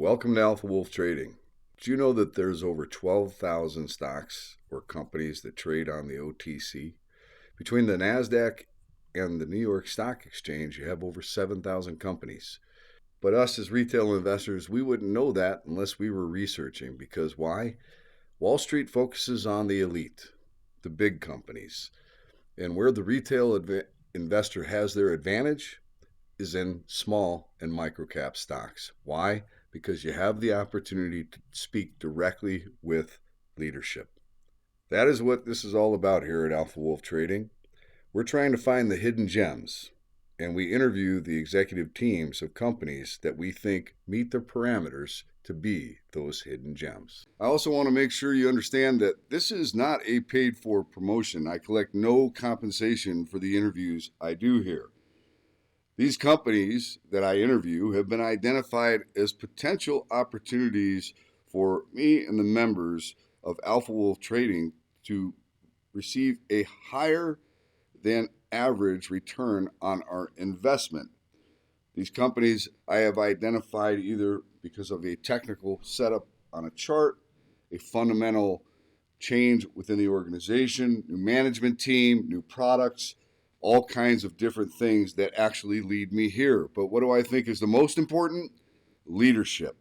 Welcome to Alpha Wolf Trading. Did you know that there's over 12,000 stocks or companies that trade on the OTC? Between the NASDAQ and the New York Stock Exchange, you have over 7,000 companies. But us as retail investors, we wouldn't know that unless we were researching. Because why? Wall Street focuses on the elite, the big companies. And where the retail investor has their advantage is in small and micro-cap stocks. Why? Because you have the opportunity to speak directly with leadership. That is what this is all about here at Alpha Wolf Trading. We're trying to find the hidden gems, and we interview the executive teams of companies that we think meet the parameters to be those hidden gems. I also want to make sure you understand that this is not a paid-for promotion. I collect no compensation for the interviews I do here. These companies that I interview have been identified as potential opportunities for me and the members of Alpha Wolf Trading to receive a higher than average return on our investment. These companies I have identified either because of a technical setup on a chart, a fundamental change within the organization, new management team, new products, all kinds of different things that actually lead me here. But what do I think is the most important? Leadership.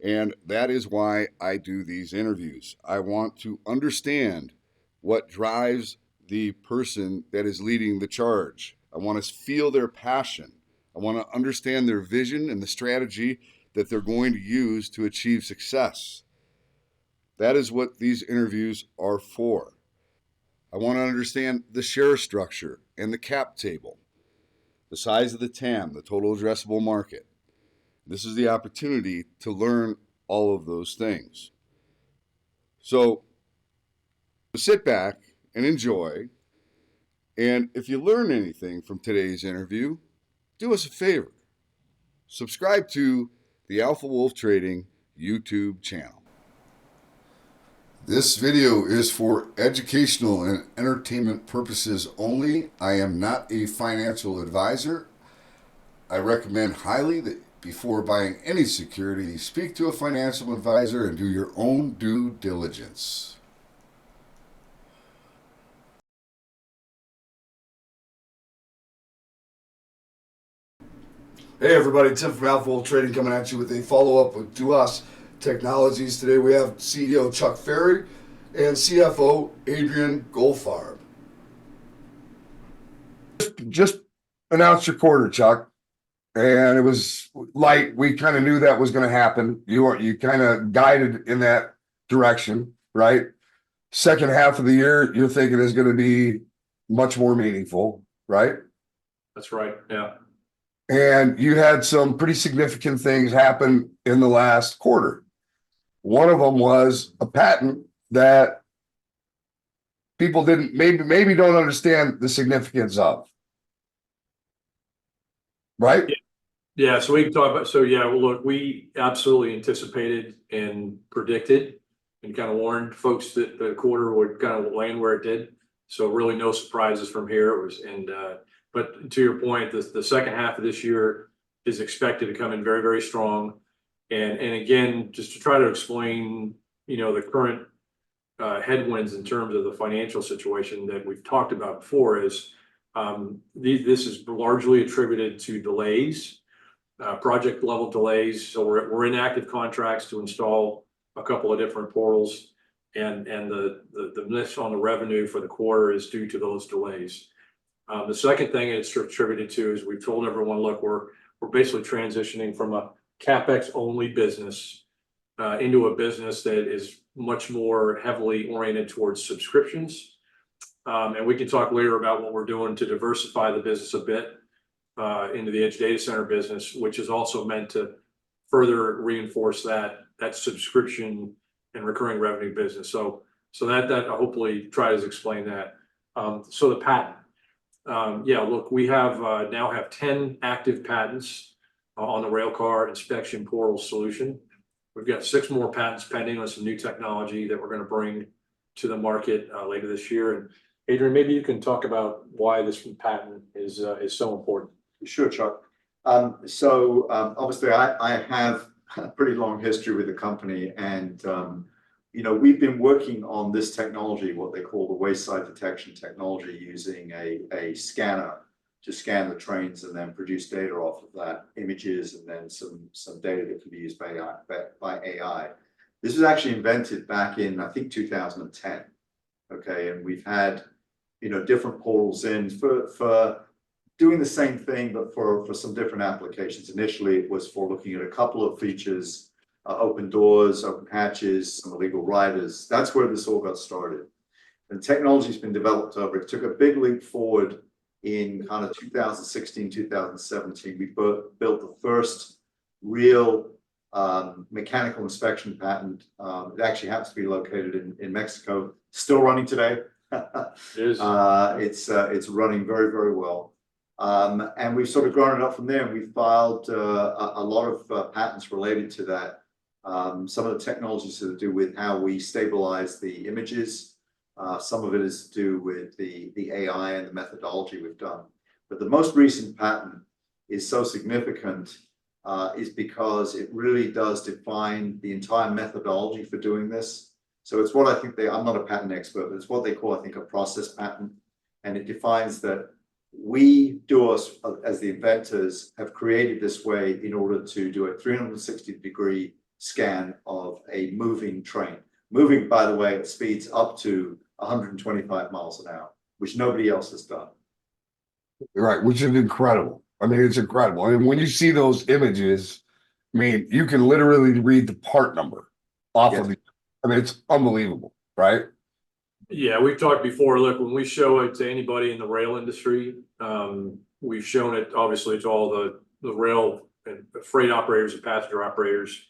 And that is why I do these interviews. I want to understand what drives the person that is leading the charge. I want to feel their passion. I want to understand their vision and the strategy that they're going to use to achieve success. That is what these interviews are for. I want to understand the share structure and the cap table, the size of the TAM, the total addressable market. This is the opportunity to learn all of those things. So sit back and enjoy. And if you learn anything from today's interview, do us a favor. Subscribe to the Alpha Wolf Trading YouTube channel. This video is for educational and entertainment purposes only. I am not a financial advisor. I recommend highly that before buying any security, speak to a financial advisor and do your own due diligence. Hey everybody, Tim from Alpha Wolf Trading coming at you with a follow-up with DUOT Technologies. Today we have CEO Chuck Ferry and CFO Adrian Goldfarb. Just announced your quarter, Chuck, and it was light. We kind of knew that was going to happen. You kind of guided in that direction, right? Second half of the year, you're thinking is going to be much more meaningful, right? That's right, yeah. And you had some pretty significant things happen in the last quarter. One of them was a patent that people didn't maybe don't understand the significance of. Right? Yeah, so we can talk about, well, look, we absolutely anticipated and predicted and kind of warned folks that the quarter would kind of land where it did. So really no surprises from here. It was, but to your point, the second half of this year is expected to come in very, very strong. And again, just to try to explain, the current headwinds in terms of the financial situation that we've talked about before is this is largely attributed to delays, project level delays. So we're in active contracts to install a couple of different portals, and the miss on the revenue for the quarter is due to those delays. The second thing it's attributed to is we've told everyone, look, we're basically transitioning from a CapEx only business into a business that is much more heavily oriented towards subscriptions. And we can talk later about what we're doing to diversify the business a bit into the edge data center business, which is also meant to further reinforce that subscription and recurring revenue business. So that hopefully tries to explain that. So the patent. Look, we now have 10 active patents on the railcar inspection portal solution. We've got 6 more patents pending on some new technology that we're going to bring to the market later this year. And Adrian, maybe you can talk about why this patent is so important. Sure, Chuck. Obviously I have a pretty long history with the company, and we've been working on this technology, what they call the wayside detection technology, using a scanner to scan the trains and then produce data off of that, images, and then some data that can be used by AI. This was actually invented back in, I think, 2010. Okay, and we've had different portals in for doing the same thing, but for some different applications. Initially, it was for looking at a couple of features, open doors, open hatches, some illegal riders. That's where this all got started. And technology's been developed over. It took a big leap forward in kind of 2016, 2017. We built the first real mechanical inspection patent. It actually happens to be located in Mexico, still running today. It is. It's running very, very well. And we've sort of grown it up from there, and we filed a lot of patents related to that. Some of the technologies to do with how we stabilize the images. Some of it is to do with the AI and the methodology we've done. But the most recent patent is so significant is because it really does define the entire methodology for doing this. So it's what I think I'm not a patent expert, but it's what they call, I think, a process patent. And it defines that we, DUOT, as the inventors, have created this way in order to do a 360-degree scan of a moving train. Moving, by the way, at speeds up to 125 miles an hour, which nobody else has done. Right, which is incredible. I mean, it's incredible. And when you see those images, I mean, you can literally read the part number off of the, I mean, it's unbelievable, right? Yeah, we've talked before. Look, when we show it to anybody in the rail industry, we've shown it obviously to all the rail and freight operators and passenger operators.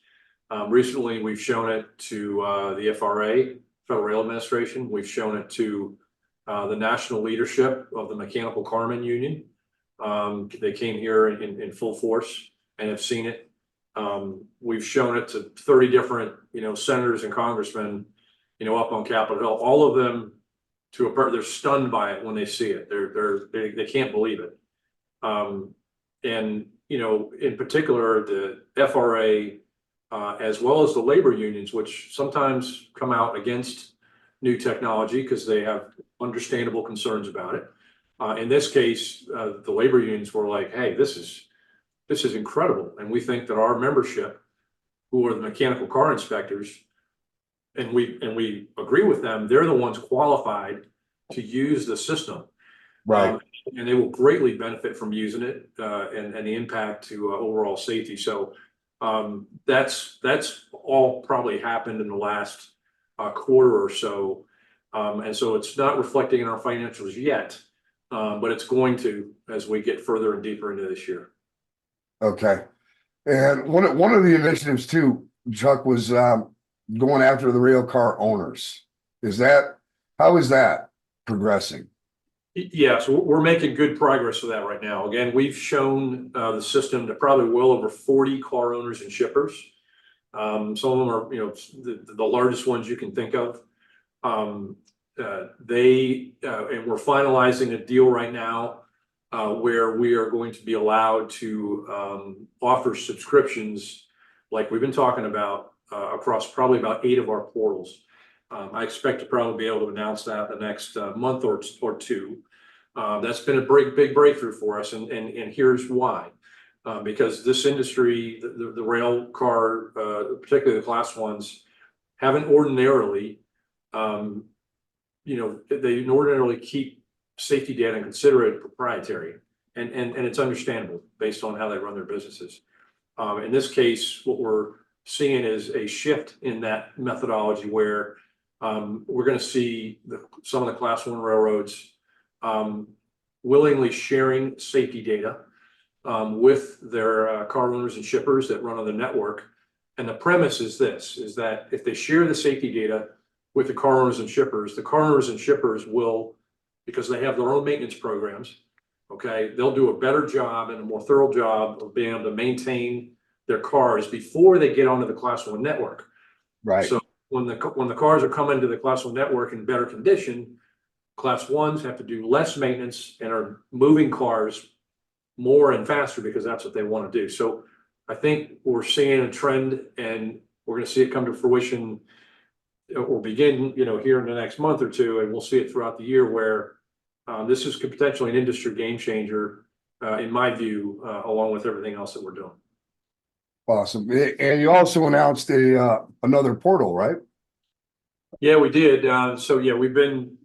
Recently, we've shown it to the FRA, Federal Rail Administration. We've shown it to the national leadership of the Mechanical Carmen Union. They came here in full force and have seen it. We've shown it to 30 different, senators and congressmen, up on Capitol Hill. All of them, they're stunned by it when they see it. They can't believe it. And in particular, the FRA, as well as the labor unions, which sometimes come out against new technology because they have understandable concerns about it. In this case, the labor unions were like, "Hey, this is incredible," and we think that our membership, who are the mechanical car inspectors, and we agree with them, they're the ones qualified to use the system, Right. And they will greatly benefit from using it and the impact to overall safety. So that's all probably happened in the last quarter or so, and so it's not reflecting in our financials yet, but it's going to as we get further and deeper into this year. Okay. And one of the initiatives too, Chuck, was going after the rail car owners. How is that progressing? Yeah, so we're making good progress with that right now. Again, we've shown the system to probably well over 40 car owners and shippers. Some of them are, the largest ones you can think of. And we're finalizing a deal right now where we are going to be allowed to offer subscriptions like we've been talking about across probably about 8 of our portals. I expect to probably be able to announce that the next month or two. That's been a big breakthrough for us, and here's why. Because this industry, the rail car, particularly the class ones, haven't ordinarily, they ordinarily keep safety data and consider it proprietary, and it's understandable based on how they run their businesses. In this case, what we're seeing is a shift in that methodology where we're going to see some of the class 1 railroads willingly sharing safety data with their car owners and shippers that run on the network. And the premise is that if they share the safety data with the car owners and shippers, the car owners and shippers will, because they have their own maintenance programs, okay, they'll do a better job and a more thorough job of being able to maintain their cars before they get onto the class 1 network. Right. So when the cars are coming to the class 1 network in better condition, class 1s have to do less maintenance and are moving cars more and faster because that's what they want to do. So I think we're seeing a trend, and we're going to see it come to fruition or begin, here in the next month or two, and we'll see it throughout the year where this is potentially an industry game changer, in my view, along with everything else that we're doing. Awesome. And you also announced another portal, right? Yeah, we did. So yeah, we've been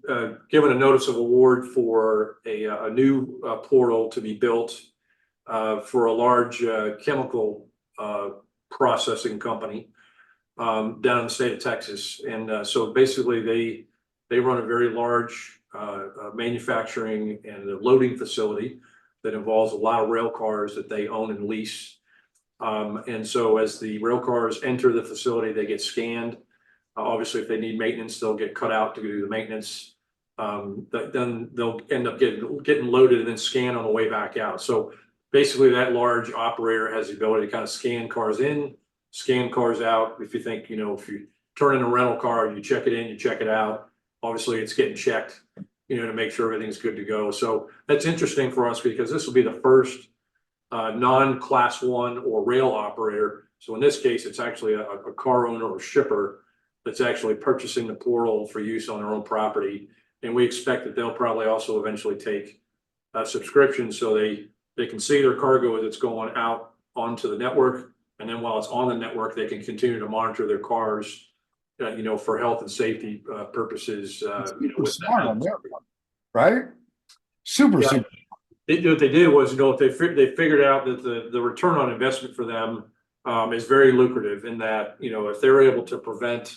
given a notice of award for a new portal to be built for a large chemical processing company down in the state of Texas. And so basically they run a very large manufacturing and a loading facility that involves a lot of rail cars that they own and lease. And so as the rail cars enter the facility, they get scanned. Obviously, if they need maintenance, they'll get cut out to do the maintenance. Then they'll end up getting loaded and then scanned on the way back out. So basically, that large operator has the ability to kind of scan cars in, scan cars out. If you think, if you turn in a rental car, you check it in, you check it out. Obviously, it's getting checked, to make sure everything's good to go. So that's interesting for us because this will be the first non-class 1 or rail operator. So in this case, it's actually a car owner or shipper that's actually purchasing the portal for use on their own property. And we expect that they'll probably also eventually take a subscription so they can see their cargo as it's going out onto the network. And then while it's on the network, they can continue to monitor their cars, for health and safety purposes. With Smart on that one, right? Super. What they did was, they figured out that the return on investment for them is very lucrative in that, if they're able to prevent,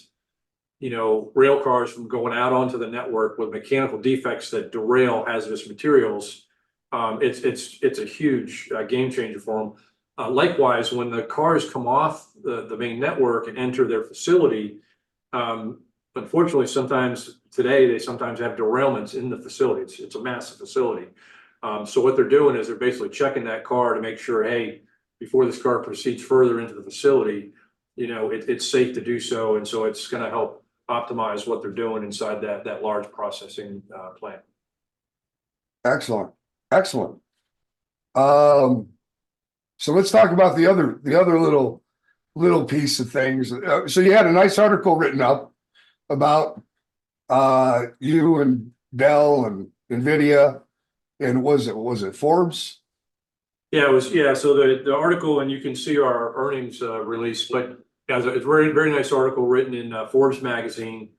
rail cars from going out onto the network with mechanical defects that derail hazardous materials, it's a huge game changer for them. Likewise, when the cars come off the main network and enter their facility, unfortunately, today they sometimes have derailments in the facility. It's a massive facility. So what they're doing is they're basically checking that car to make sure, hey, before this car proceeds further into the facility, it's safe to do so. And so it's going to help optimize what they're doing inside that large processing plant. Excellent. Excellent. So let's talk about the other little piece of things. So you had a nice article written up about you and Dell and NVIDIA, and was it Forbes? Yeah, it was. Yeah, so the article, and you can see our earnings release, but yeah, it's a very, very nice article written in Forbes magazine,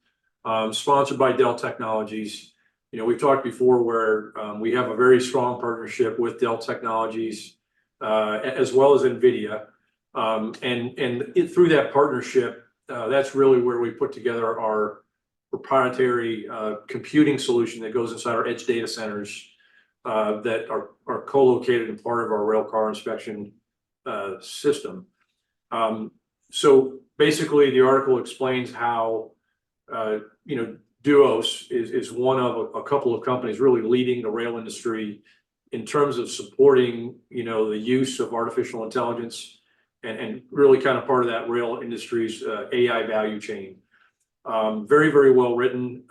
sponsored by Dell Technologies. We've talked before where we have a very strong partnership with Dell Technologies, as well as NVIDIA. And through that partnership, that's really where we put together our proprietary computing solution that goes inside our edge data centers that are co-located in part of our rail car inspection system. So basically, the article explains how DUOT is one of a couple of companies really leading the rail industry in terms of supporting the use of artificial intelligence and really kind of part of that rail industry's AI value chain. Very, very well written,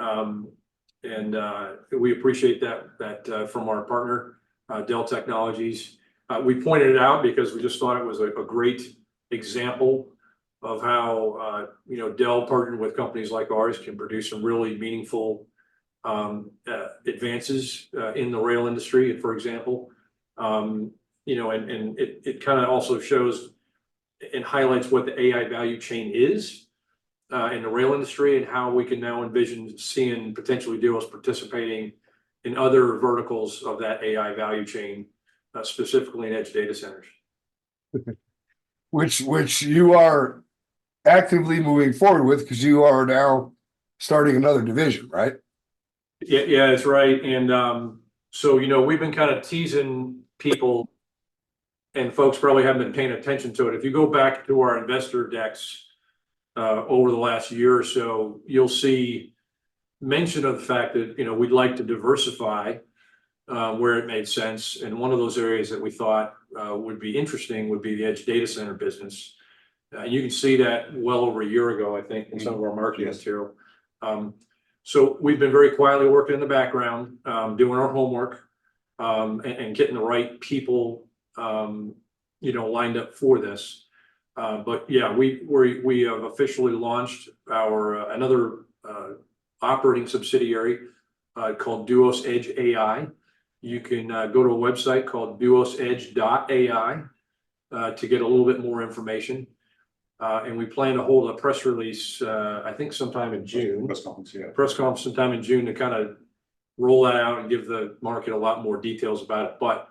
and we appreciate that from our partner, Dell Technologies. We pointed it out because we just thought it was a great example of how Dell partnered with companies like ours can produce some really meaningful advances in the rail industry, for example. And it kind of also shows and highlights what the AI value chain is in the rail industry and how we can now envision seeing potentially DUOT participating in other verticals of that AI value chain, specifically in edge data centers. Which you are actively moving forward with because you are now starting another division, right? Yeah, that's right. And so, we've been kind of teasing people, and folks probably haven't been paying attention to it. If you go back to our investor decks over the last year or so, you'll see mention of the fact that, we'd like to diversify where it made sense. And one of those areas that we thought would be interesting would be the edge data center business. You can see that well over a year ago, I think, in some of our marketing material. So we've been very quietly working in the background, doing our homework, and getting the right people lined up for this. But yeah, we have officially launched our another operating subsidiary called Duos Edge AI. You can go to a website called duosedge.ai to get a little bit more information. And we plan to hold a press release, I think sometime in June. Press conference, yeah. Press conference sometime in June to kind of roll that out and give the market a lot more details about it. But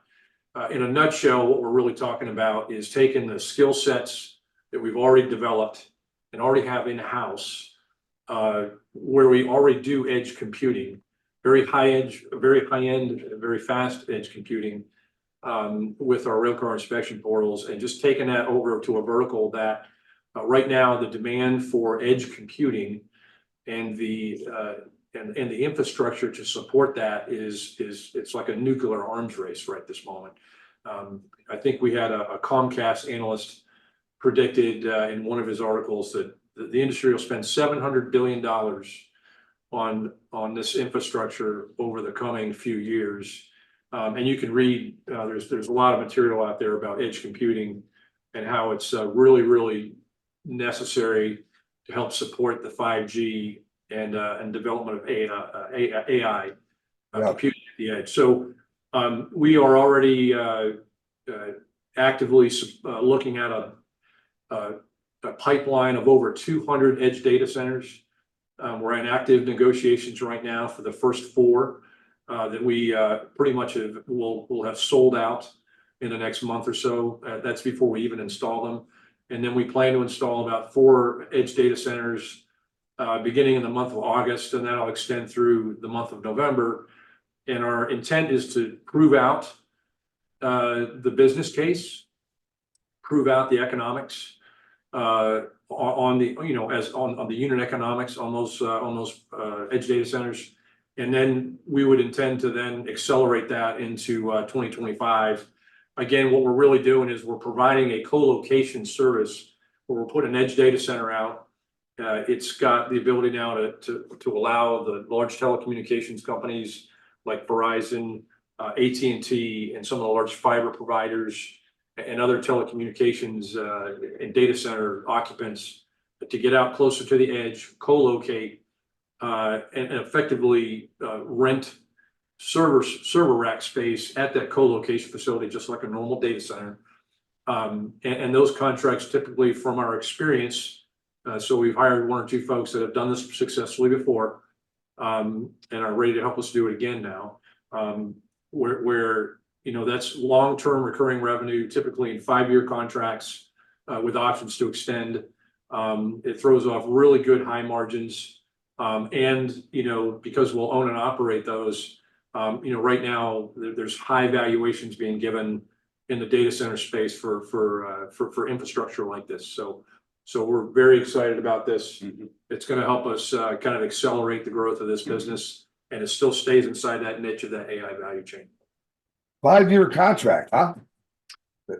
in a nutshell, what we're really talking about is taking the skill sets that we've already developed and already have in-house, where we already do edge computing, very high edge, very high end, very fast edge computing with our railcar inspection portals, and just taking that over to a vertical that right now the demand for edge computing and the infrastructure to support that is it's like a nuclear arms race right this moment. I think we had a Comcast analyst predicted in one of his articles that the industry will spend $700 billion on this infrastructure over the coming few years. And you can read, there's a lot of material out there about edge computing and how it's really, really necessary to help support the 5G and development of AI computing at the edge. So we are already actively looking at a pipeline of over 200 edge data centers. We're in active negotiations right now for the first 4 that we pretty much will have sold out in the next month or so. That's before we even install them. And then we plan to install about 4 edge data centers beginning in the month of August, and that'll extend through the month of November. And our intent is to prove out the business case, prove out the economics on the on the unit economics on those edge data centers, and then we would intend to then accelerate that into 2025. Again, what we're really doing is we're providing a co-location service where we'll put an edge data center out. It's got the ability now to allow the large telecommunications companies like Verizon, AT&T, and some of the large fiber providers and other telecommunications and data center occupants to get out closer to the edge, co-locate, and effectively rent server rack space at that co-location facility, just like a normal data center. And those contracts typically, from our experience, so we've hired 1 or 2 folks that have done this successfully before and are ready to help us do it again now, where that's long-term recurring revenue, typically in 5-year contracts with options to extend. It throws off really good high margins. And, because we'll own and operate those, right now there's high valuations being given in the data center space for infrastructure like this. So we're very excited about this. Mm-hmm. It's going to help us kind of accelerate the growth of this business, and it still stays inside that niche of that AI value chain. 5-year contract, huh?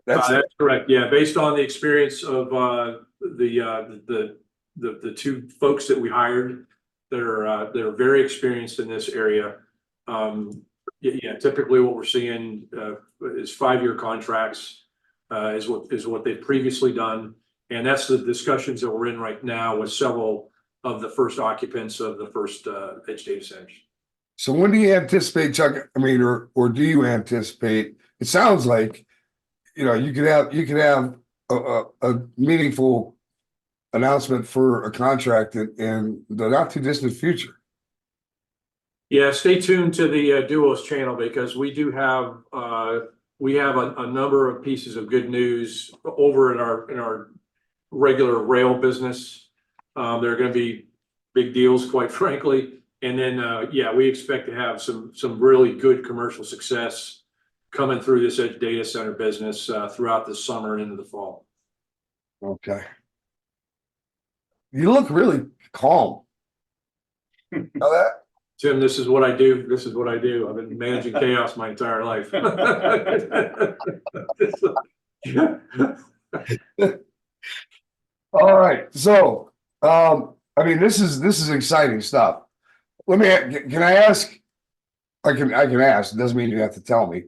That's correct. Yeah, based on the experience of the 2 folks that we hired that are very experienced in this area. Yeah, typically what we're seeing is 5-year contracts is what they've previously done, and that's the discussions that we're in right now with several of the first occupants of the first edge data centers. So when do you anticipate, Chuck? I mean, or do you anticipate? It sounds like you could have a meaningful announcement for a contract in the not too distant future. Yeah, stay tuned to the Duos channel, because we do have a number of pieces of good news over in our regular rail business. There are going to be big deals, quite frankly. And then, yeah, we expect to have some really good commercial success coming through this edge data center business throughout the summer and into the fall. Okay. You look really calm. Know that? Tim, this is what I do. This is what I do. I've been managing chaos my entire life. All right. So, I mean, this is exciting stuff. Can I ask? I can ask. It doesn't mean you have to tell me.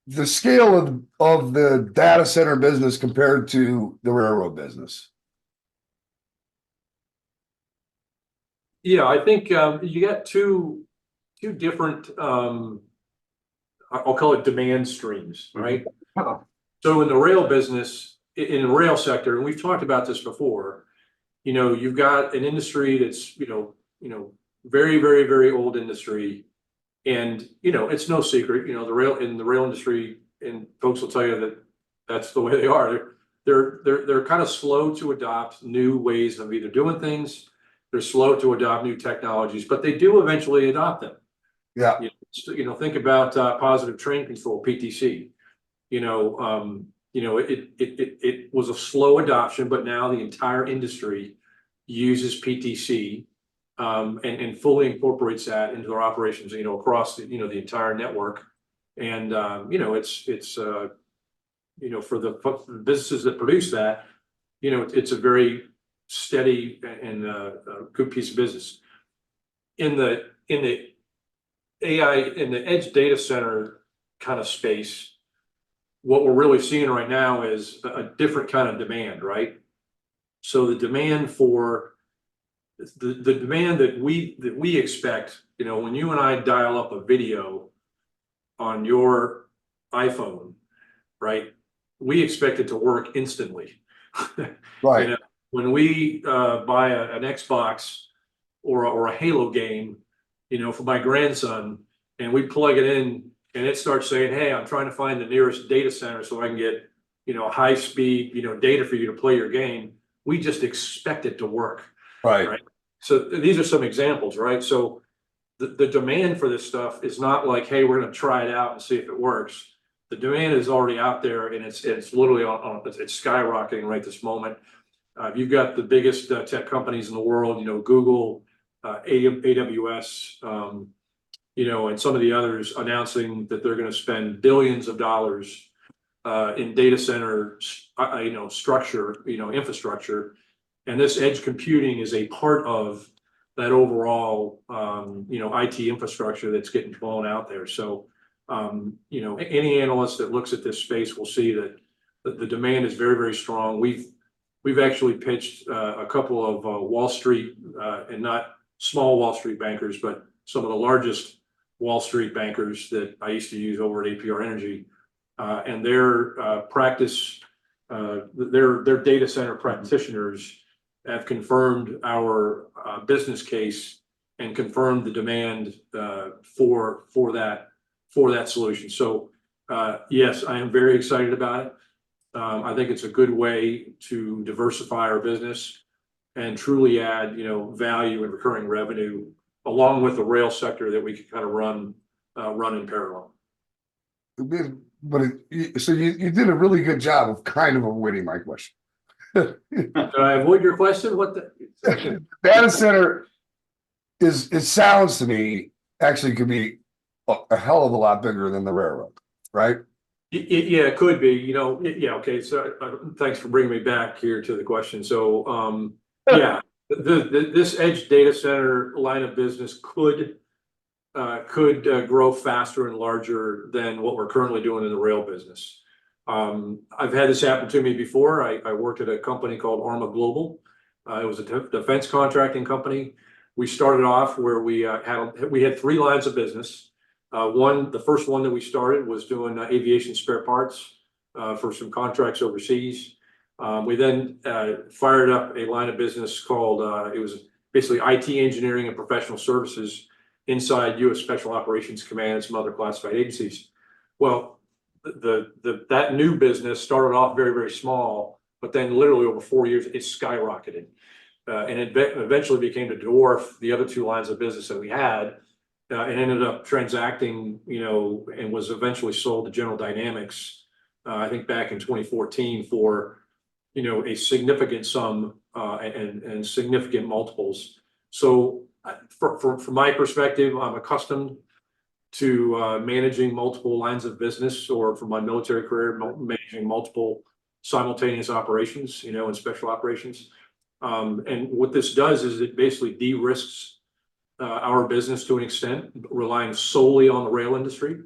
the scale of the data center business compared to the railroad business? Yeah, I think you got two different I'll call it demand streams, right? Oh. So in the rail business, in the rail sector, and we've talked about this before, you've got an industry that's, very, very, very old industry. And, it's no secret, the rail industry, and folks will tell you that that's the way they are. They're kind of slow to adopt new ways of either doing things. They're slow to adopt new technologies, but they do eventually adopt them. Yeah. Think about positive train control, PTC. It was a slow adoption, but now the entire industry uses PTC and fully incorporates that into their operations, across the entire network. And it's for the businesses that produce that, it's a very steady and good piece of business. In the AI, in the edge data center kind of space, what we're really seeing right now is a different kind of demand, right? So the demand for the demand that we expect, when you and I dial up a video on your iPhone, right? We expect it to work instantly. Right. When we buy an Xbox or a Halo game, for my grandson, and we plug it in and it starts saying, hey, I'm trying to find the nearest data center so I can get, high speed, data for you to play your game. We just expect it to work. Right. So these are some examples, right? So the demand for this stuff is not like, hey, we're going to try it out and see if it works. The demand is already out there, and it's literally it's skyrocketing right this moment. You've got the biggest tech companies in the world, Google, AWS, and some of the others announcing that they're going to spend billions of dollars in data center, structure, infrastructure, and this edge computing is a part of that overall, IT infrastructure that's getting blown out there. So, any analyst that looks at this space will see that the demand is very, very strong. We've actually pitched a couple of Wall Street and not small Wall Street bankers, but some of the largest Wall Street bankers that I used to use over at APR Energy, and their practice, their data center practitioners have confirmed our business case and confirmed the demand for that solution. So yes, I am very excited about it. I think it's a good way to diversify our business and truly add, value and recurring revenue along with the rail sector that we can kind of run in parallel. But so you did a really good job of kind of avoiding my question. Did I avoid your question? What the data center it sounds to me actually could be a hell of a lot bigger than the railroad, right? Yeah, it could be, yeah. Okay. So thanks for bringing me back here to the question. So, yeah, this edge data center line of business could grow faster and larger than what we're currently doing in the rail business. I've had this happen to me before. I worked at a company called Arma Global. It was a defense contracting company. We started off where we had three lines of business. The first one that we started was doing aviation spare parts for some contracts overseas. We then fired up a line of business called it was basically IT engineering and professional services inside U.S. Special Operations Command and some other classified agencies. Well, that new business started off very, very small, but then literally over 4 years, it skyrocketed. And it eventually became to dwarf the other two lines of business that we had, and ended up transacting, and was eventually sold to General Dynamics, I think back in 2014 for, a significant sum and significant multiples. So from my perspective, I'm accustomed to managing multiple lines of business, or from my military career, managing multiple simultaneous operations, and special operations. And what this does is it basically de-risks our business to an extent, relying solely on the rail industry.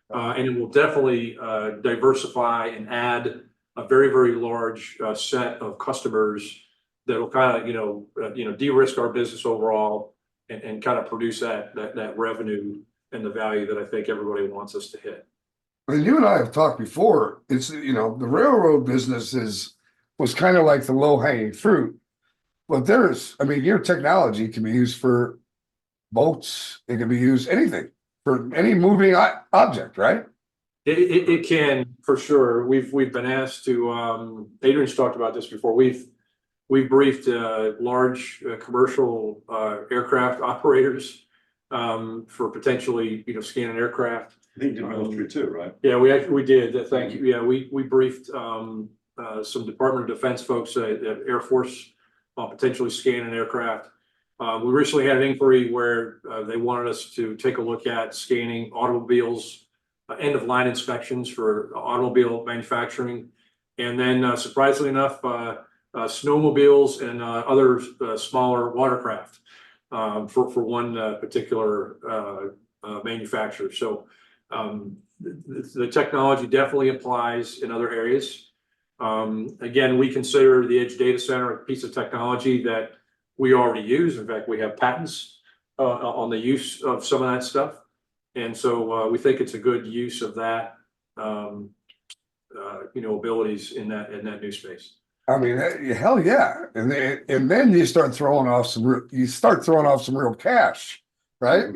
And it will definitely diversify and add a very, very large set of customers that will kind of, de-risk our business overall and kind of produce that revenue and the value that I think everybody wants us to hit. And you and I have talked before, it's, the railroad business was kind of like the low hanging fruit. But your technology can be used for boats. It can be used anything for any moving object, right? It can, for sure. We've been asked to, Adrian's talked about this before. We've briefed large commercial aircraft operators for potentially, scanning aircraft. I think you did military too, right? Yeah, we did. Thank you. Yeah, we briefed some Department of Defense folks at Air Force on potentially scanning aircraft. We recently had an inquiry where they wanted us to take a look at scanning automobiles, end of line inspections for automobile manufacturing, and then surprisingly enough, snowmobiles and other smaller watercraft for one particular manufacturer. So the technology definitely applies in other areas. Again, we consider the edge data center a piece of technology that we already use. In fact, we have patents on the use of some of that stuff. And so we think it's a good use of that, abilities in that new space. I mean, hell yeah. And then you start throwing off some real cash, right?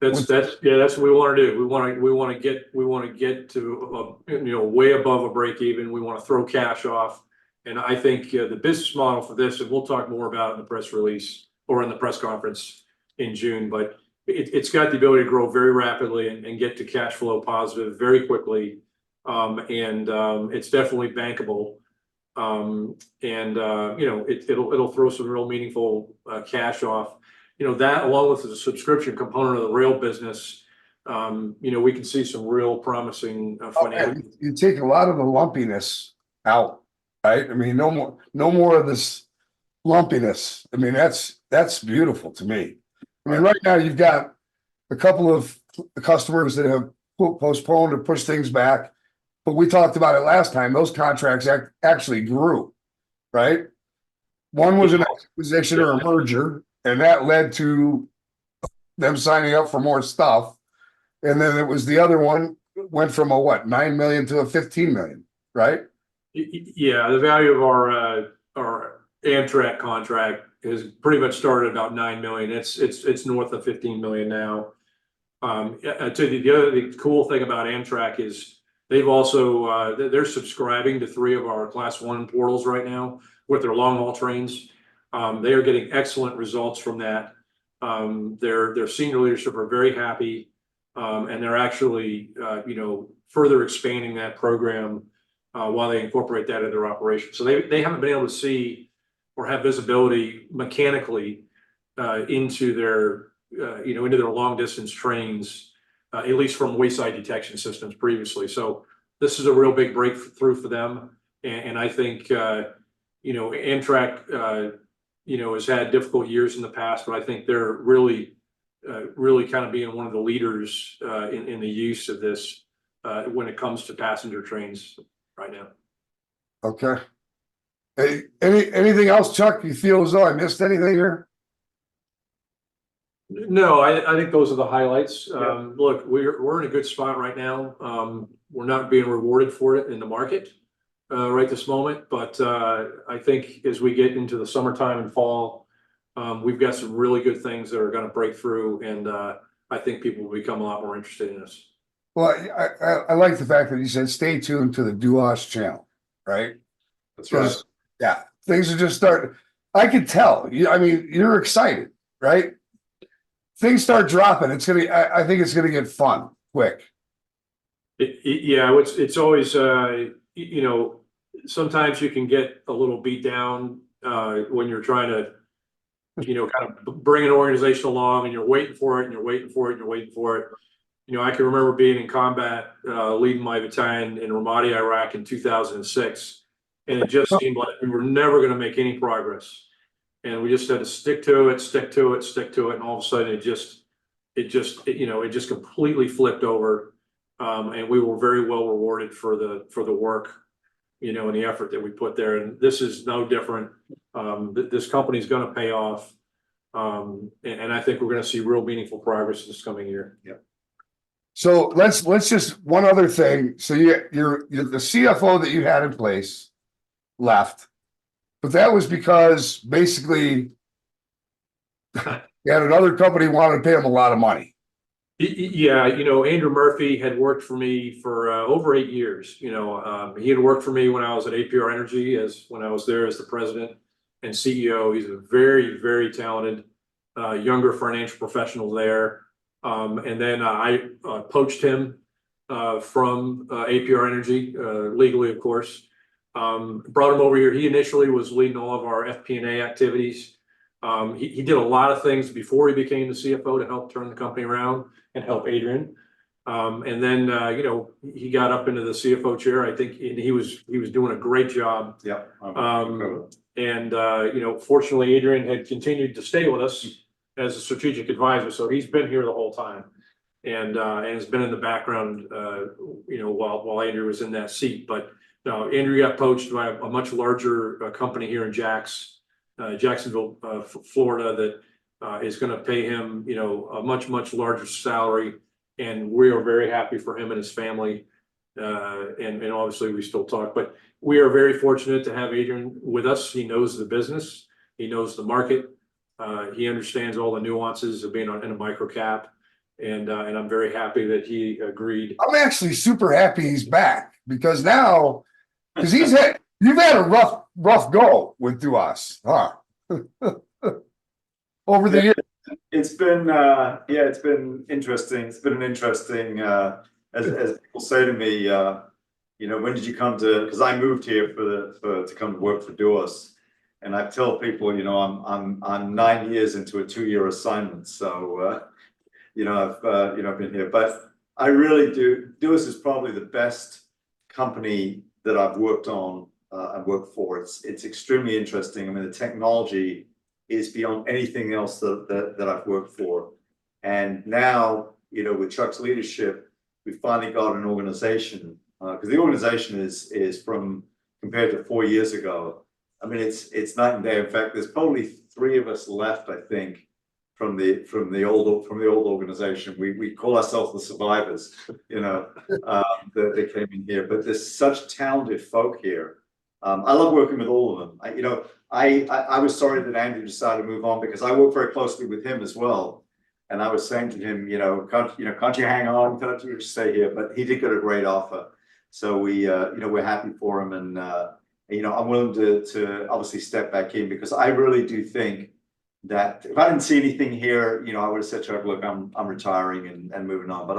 That's what we want to do. We want to get to way above a break even. We want to throw cash off. And I think the business model for this, and we'll talk more about it in the press release or in the press conference in June, but it's got the ability to grow very rapidly and get to cash flow positive very quickly. It's definitely bankable. It'll throw some real meaningful cash off. That along with the subscription component of the rail business, we can see some real promising financial. You take a lot of the lumpiness out, right? I mean, no more of this lumpiness. I mean, that's beautiful to me. I mean, right now you've got a couple of customers that have postponed or pushed things back, but we talked about it last time. Those contracts actually grew, right? One was an acquisition or a merger, and that led to them signing up for more stuff. And then it was the other one went from a 9 million to a 15 million, right? Yeah, the value of our Amtrak contract has pretty much started about 9 million. It's north of 15 million now. The cool thing about Amtrak is they've also they're subscribing to 3 of our Class 1 portals right now with their long haul trains. They are getting excellent results from that. Their senior leadership are very happy, and they're actually further expanding that program while they incorporate that into their operation. So they haven't been able to see or have visibility mechanically into their long distance trains, at least from wayside detection systems previously. So this is a real big breakthrough for them, and I think Amtrak has had difficult years in the past, but I think they're really kind of being one of the leaders in the use of this when it comes to passenger trains right now. Okay. Hey, anything else, Chuck? You feel as though I missed anything here? No, I think those are the highlights. Yeah. Look, we're in a good spot right now. We're not being rewarded for it in the market right this moment, but I think as we get into the summertime and fall, we've got some really good things that are going to break through, and I think people will become a lot more interested in us. Well, I like the fact that you said stay tuned to the DUOT channel, right? That's right. Yeah, things are just starting. I can tell. I mean, you're excited, right? Things start dropping. I think it's gonna get fun quick. It's always sometimes you can get a little beat down when you're trying to kind of bring an organization along and you're waiting for it and you're waiting for it and you're waiting for it. I can remember being in combat leading my battalion in Ramadi, Iraq in 2006, and it just seemed like we were never going to make any progress, and we just had to stick to it, and all of a sudden it just completely flipped over, And we were very well rewarded for the work, and the effort that we put there. And this is no different. This company's going to pay off. And I think we're going to see real meaningful progress this coming year. Yeah. So let's just one other thing. So you're the CFO that you had in place left, but that was because basically you had another company wanted to pay him a lot of money. Yeah, Andrew Murphy had worked for me for over 8 years. He had worked for me when I was at APR Energy, when I was there as the president and CEO. He's a very, very talented younger financial professional there. And then I poached him from APR Energy, legally, of course. Brought him over here. He initially was leading all of our FP&A activities. He did a lot of things before he became the CFO to help turn the company around and help Adrian. And then, he got up into the CFO chair. I think he was doing a great job. Yeah. Fortunately, Adrian had continued to stay with us as a strategic advisor. So he's been here the whole time and has been in the background, while Andrew was in that seat. But no, Andrew got poached by a much larger company here in Jacksonville, Florida, that is going to pay him, a much, much larger salary. And we are very happy for him and his family. And obviously we still talk, but we are very fortunate to have Adrian with us. He knows the business. He knows the market. He understands all the nuances of being in a micro cap. And I'm very happy that he agreed. I'm actually super happy he's back because you've had a rough go with DUOT, huh? Over the years. It's been it's been interesting. It's been an interesting as people say to me, when did you come to, because I moved here to come to work for DUOT. And I tell people, I'm 9 years into a 2-year assignment. So I've been here, but I really do. DUOT is probably the best company that I've worked on and worked for. It's extremely interesting. I mean, the technology is beyond anything else that I've worked for. And now, with Chuck's leadership, we finally got an organization, because the organization is from, compared to 4 years ago, I mean, it's night and day. In fact, there's probably 3 of us left, I think, from the old organization. We call ourselves the survivors, that came in here. But there's such talented folk here. I love working with all of them. I was sorry that Andrew decided to move on because I work very closely with him as well. And I was saying to him, can't you hang on? Can't you stay here? But he did get a great offer. So we're happy for him. And, I'm willing to obviously step back in because I really do think that if I didn't see anything here, I would have said, Chuck, look, I'm retiring and moving on. But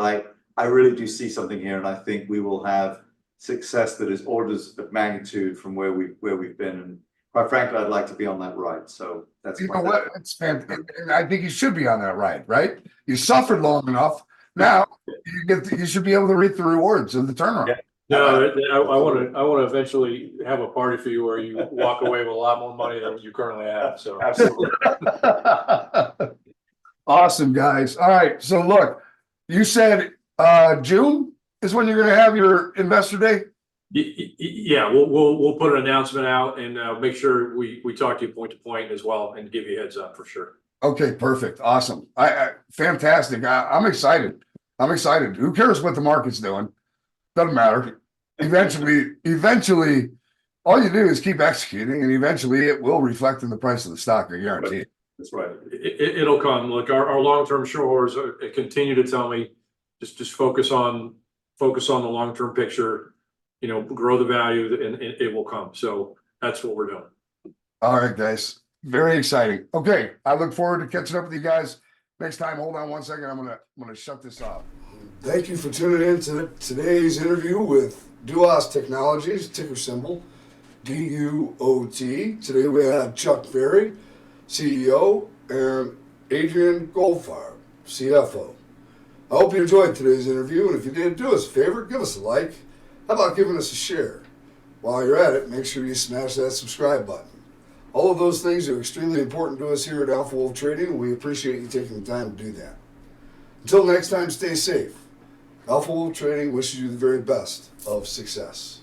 I really do see something here. And I think we will have success that is orders of magnitude from where we've been. And quite frankly, I'd like to be on that ride. So that's what? It's fantastic. And I think you should be on that ride, right? You suffered long enough. Now you should be able to reap the rewards of the turnaround. Yeah. No, I want to eventually have a party for you where you walk away with a lot more money than you currently have. So absolutely. Awesome, guys. All right. So look, you said June is when you're going to have your investor day. Yeah, we'll put an announcement out and make sure we talk to you point to point as well and give you a heads up for sure. Okay, perfect, awesome. Fantastic. I'm excited. Who cares what the market's doing? Doesn't matter. Eventually, all you do is keep executing, and eventually it will reflect in the price of the stock. I guarantee it. That's right. It'll come. Look, our long-term shareholders continue to tell me just focus on the long-term picture. Grow the value, and it will come. So that's what we're doing. All right, guys. Very exciting. Okay, I look forward to catching up with you guys next time. Hold on one second. I'm gonna shut this off. Thank you for tuning in to today's interview with DUOT Technologies, ticker symbol DUOT. Today we have Chuck Ferry, CEO, and Adrian Goldfarb, CFO. I hope you enjoyed today's interview, and if you did, do us a favor, give us a like. How about giving us a share? While you're at it, make sure you smash that subscribe button. All of those things are extremely important to us here at Alpha Wolf Trading, and we appreciate you taking the time to do that. Until next time, stay safe. Alpha Wolf Trading wishes you the very best of success.